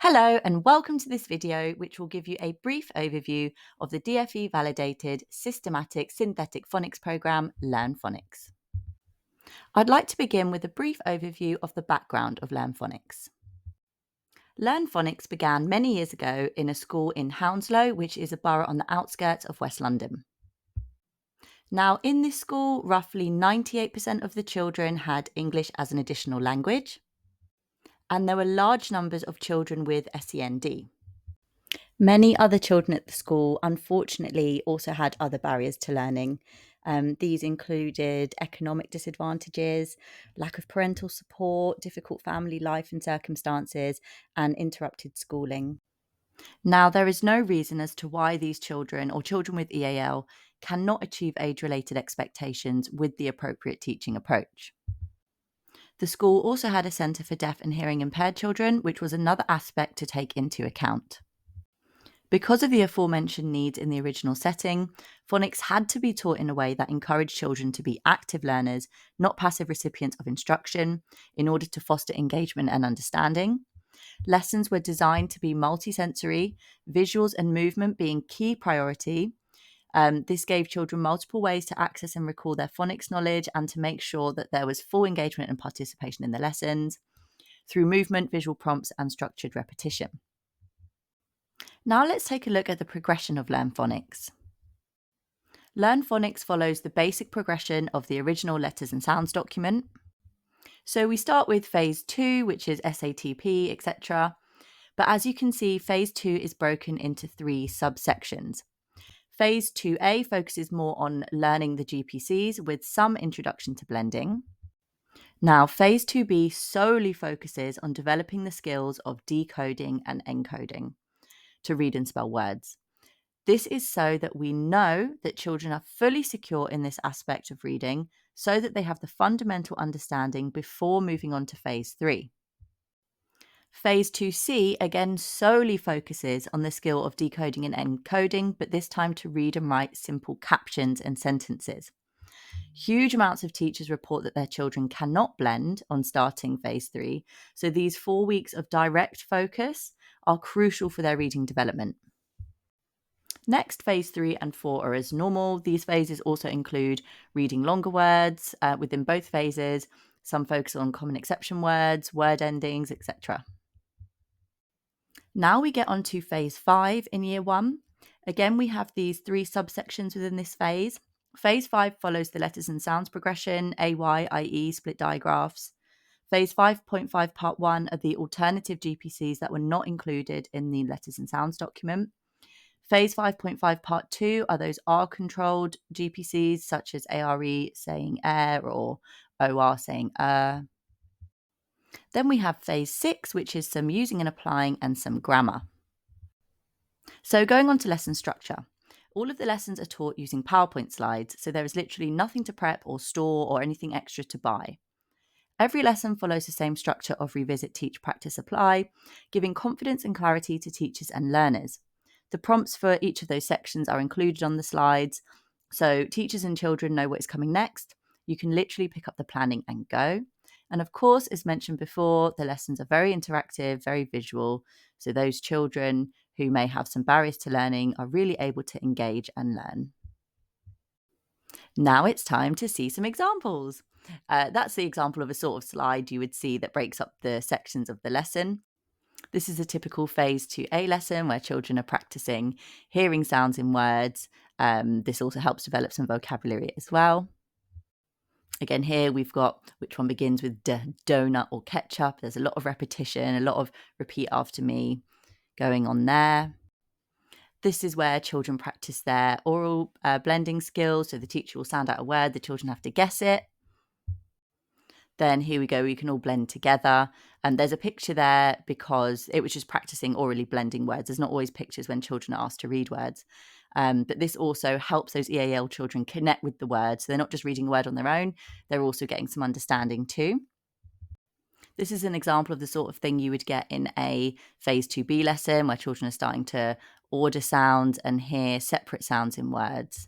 Hello and welcome to this video, which will give you a brief overview of the DFE validated systematic synthetic phonics program, LearnPhonics. I'd like to begin with a brief overview of the background of LearnPhonics. LearnPhonics began many years ago in a school in Hounslow, which is a borough on the outskirts of West London. Now, in this school, roughly 98% of the children had English as an additional language, and there were large numbers of children with SEND. Many other children at the school, unfortunately, also had other barriers to learning. These included economic disadvantages, lack of parental support, difficult family life and circumstances, and interrupted schooling. Now, there is no reason as to why these children or children with EAL cannot achieve age-related expectations with the appropriate teaching approach. The school also had a centre for deaf and hearing impaired children, which was another aspect to take into account. Because of the aforementioned needs in the original setting, phonics had to be taught in a way that encouraged children to be active learners, not passive recipients of instruction, in order to foster engagement and understanding. Lessons were designed to be multisensory, visuals and movement being key priority. This gave children multiple ways to access and recall their phonics knowledge and to make sure that there was full engagement and participation in the lessons through movement, visual prompts, and structured repetition. Now let's take a look at the progression of LearnPhonics. LearnPhonics follows the basic progression of the original letters and sounds document. So we start with phase 2, which is SATP, etc. But as you can see, phase 2 is broken into 3 subsections. Phase 2A focuses more on learning the GPCs with some introduction to blending. Now, phase 2B solely focuses on developing the skills of decoding and encoding to read and spell words. This is so that we know that children are fully secure in this aspect of reading so that they have the fundamental understanding before moving on to phase 3. Phase 2C again solely focuses on the skill of decoding and encoding, but this time to read and write simple captions and sentences. Huge amounts of teachers report that their children cannot blend on starting phase 3, so these 4 weeks of direct focus are crucial for their reading development. Next, phase 3 and 4 are as normal. These phases also include reading longer words within both phases. Some focus on common exception words, word endings, etc. Now we get on to phase 5 in year 1. Again, we have these 3 subsections within this phase. Phase 5 follows the letters and sounds progression, AY, IE, split digraphs. Phase 5.5 Part 1 are the alternative GPCs that were not included in the letters and sounds document. Phase 5.5 Part 2 are those R-controlled GPCs, such as ARE saying air or OR saying Then we have phase 6, which is some using and applying and some grammar. So going on to lesson structure. All of the lessons are taught using PowerPoint slides, so there is literally nothing to prep or store or anything extra to buy. Every lesson follows the same structure of revisit, teach, practice, apply, giving confidence and clarity to teachers and learners. The prompts for each of those sections are included on the slides, so teachers and children know what is coming next. You can literally pick up the planning and go. And of course, as mentioned before, the lessons are very interactive, very visual, so those children who may have some barriers to learning are really able to engage and learn. Now it's time to see some examples. That's the example of a sort of slide you would see that breaks up the sections of the lesson. This is a typical phase 2A lesson where children are practicing hearing sounds in words. This also helps develop some vocabulary as well. Again, here we've got which one begins with donut or ketchup. There's a lot of repetition, a lot of repeat after me going on there. This is where children practice their oral blending skills. So the teacher will sound out a word, the children have to guess it. Then here we go, we can all blend together. And there's a picture there because it was just practicing orally blending words. There's not always pictures when children are asked to read words. But this also helps those EAL children connect with the words. So they're not just reading a word on their own, they're also getting some understanding too. This is an example of the sort of thing you would get in a phase 2B lesson where children are starting to order sounds and hear separate sounds in words.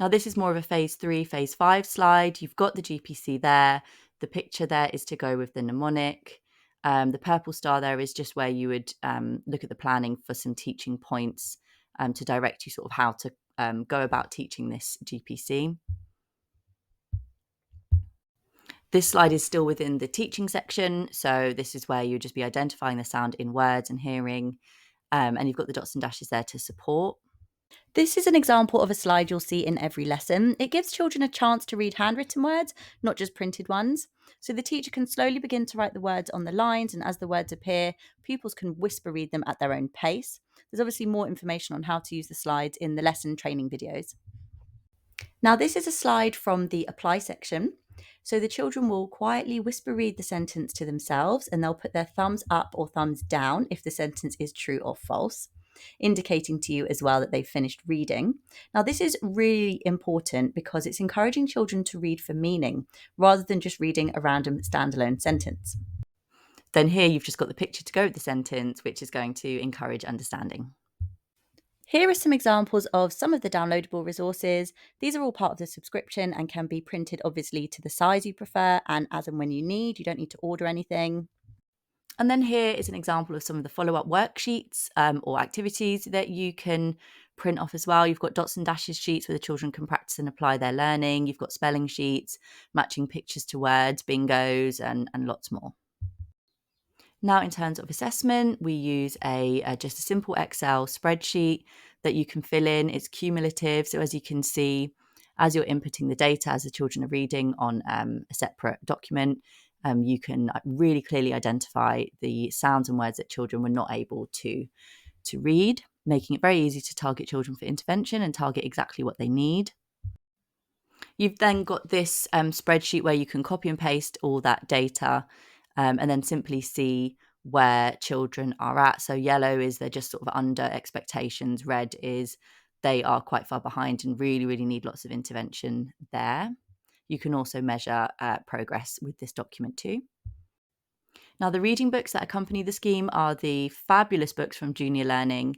Now this is more of a phase 3, phase 5 slide. You've got the GPC there. The picture there is to go with the mnemonic. The purple star there is just where you would look at the planning for some teaching points to direct you sort of how to go about teaching this GPC. This slide is still within the teaching section, so this is where you'll just be identifying the sound in words and hearing, and you've got the dots and dashes there to support. This is an example of a slide you'll see in every lesson. It gives children a chance to read handwritten words, not just printed ones. So the teacher can slowly begin to write the words on the lines, and as the words appear, pupils can whisper read them at their own pace. There's obviously more information on how to use the slides in the lesson training videos. Now, this is a slide from the apply section. So the children will quietly whisper read the sentence to themselves, and they'll put their thumbs up or thumbs down if the sentence is true or false, indicating to you as well that they've finished reading. Now, this is really important because it's encouraging children to read for meaning rather than just reading a random standalone sentence. Then here you've just got the picture to go with the sentence, which is going to encourage understanding. Here are some examples of some of the downloadable resources. These are all part of the subscription and can be printed obviously to the size you prefer and as and when you need. You don't need to order anything. And then here is an example of some of the follow-up worksheets or activities that you can print off as well. You've got dots and dashes sheets where the children can practice and apply their learning. You've got spelling sheets, matching pictures to words, bingos, and lots more. Now, in terms of assessment, we use just a simple Excel spreadsheet that you can fill in. It's cumulative. So as you can see, as you're inputting the data, as the children are reading on a separate document, you can really clearly identify the sounds and words that children were not able to read, making it very easy to target children for intervention and target exactly what they need. You've then got this spreadsheet where you can copy and paste all that data and then simply see where children are at. So yellow is they're just sort of under expectations. Red is they are quite far behind and really, really need lots of intervention there. You can also measure progress with this document too. Now, the reading books that accompany the scheme are the fabulous books from Junior Learning.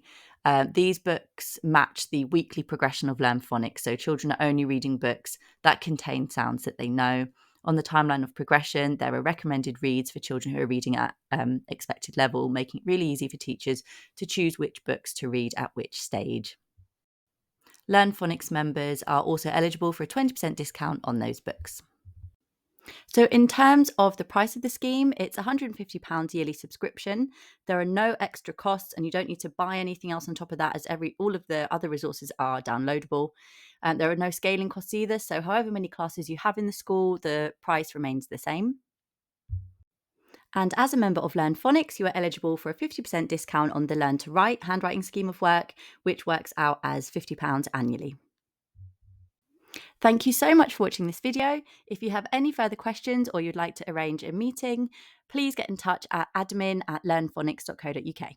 These books match the weekly progression of LearnPhonics. So children are only reading books that contain sounds that they know. On the timeline of progression, there are recommended reads for children who are reading at expected level, making it really easy for teachers to choose which books to read at which stage. LearnPhonics members are also eligible for a 20% discount on those books. So in terms of the price of the scheme, it's £150 yearly subscription. There are no extra costs and you don't need to buy anything else on top of that, as all of the other resources are downloadable. There are no scaling costs either. So however many classes you have in the school, the price remains the same. And as a member of LearnPhonics, you are eligible for a 50% discount on the Learn to Write handwriting scheme of work, which works out as £50 annually. Thank you so much for watching this video. If you have any further questions or you'd like to arrange a meeting, please get in touch at admin@learnphonics.co.uk.